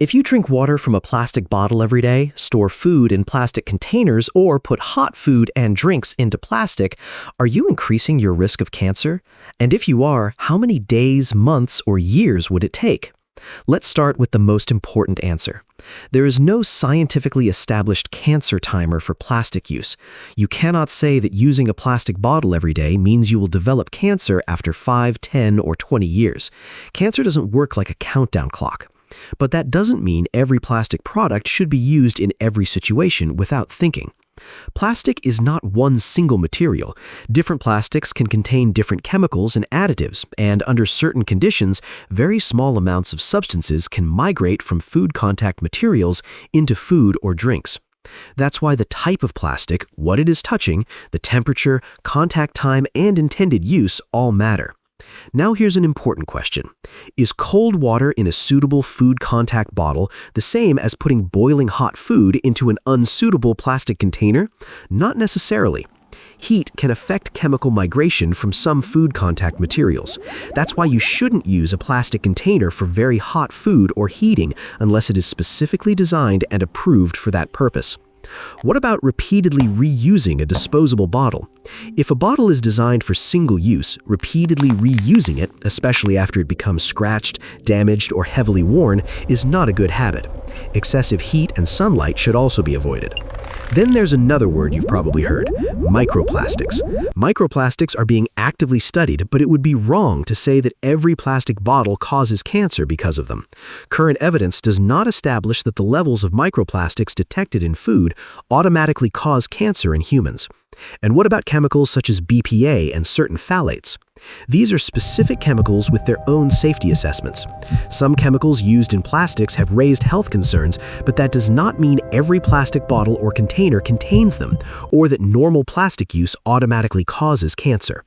If you drink water from a plastic bottle every day, store food in plastic containers, or put hot food and drinks into plastic, are you increasing your risk of cancer? And if you are, how many days, months, or years would it take? Let's start with the most important answer. There is no scientifically established cancer timer for plastic use. You cannot say that using a plastic bottle every day means you will develop cancer after 5, 10, or 20 years. Cancer doesn't work like a countdown clock. But that doesn't mean every plastic product should be used in every situation without thinking. Plastic is not one single material. Different plastics can contain different chemicals and additives, and under certain conditions, very small amounts of substances can migrate from food contact materials into food or drinks. That's why the type of plastic, what it is touching, the temperature, contact time, and intended use all matter. Now here's an important question. Is cold water in a suitable food contact bottle the same as putting boiling hot food into an unsuitable plastic container? Not necessarily. Heat can affect chemical migration from some food contact materials. That's why you shouldn't use a plastic container for very hot food or heating unless it is specifically designed and approved for that purpose. What about repeatedly reusing a disposable bottle? If a bottle is designed for single use, repeatedly reusing it, especially after it becomes scratched, damaged, or heavily worn, is not a good habit. Excessive heat and sunlight should also be avoided. Then there's another word you've probably heard, microplastics. Microplastics are being actively studied, but it would be wrong to say that every plastic bottle causes cancer because of them. Current evidence does not establish that the levels of microplastics detected in food automatically cause cancer in humans. And what about chemicals such as BPA and certain phthalates? These are specific chemicals with their own safety assessments. Some chemicals used in plastics have raised health concerns, but that does not mean every plastic bottle or container contains them, or that normal plastic use automatically causes cancer.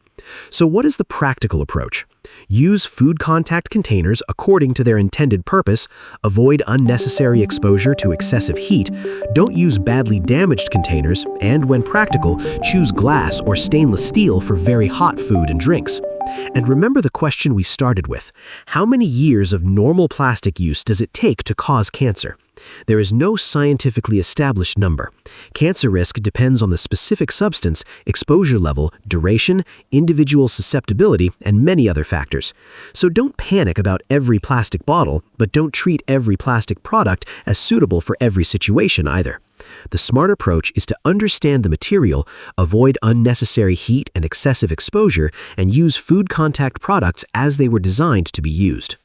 So what is the practical approach? Use food contact containers according to their intended purpose, avoid unnecessary exposure to excessive heat, don't use badly damaged containers, and when practical, choose glass or stainless steel for very hot food and drinks. And remember the question we started with: how many years of normal plastic use does it take to cause cancer? There is no scientifically established number. Cancer risk depends on the specific substance, exposure level, duration, individual susceptibility, and many other factors. So don't panic about every plastic bottle, but don't treat every plastic product as suitable for every situation either. The smart approach is to understand the material, avoid unnecessary heat and excessive exposure, and use food contact products as they were designed to be used.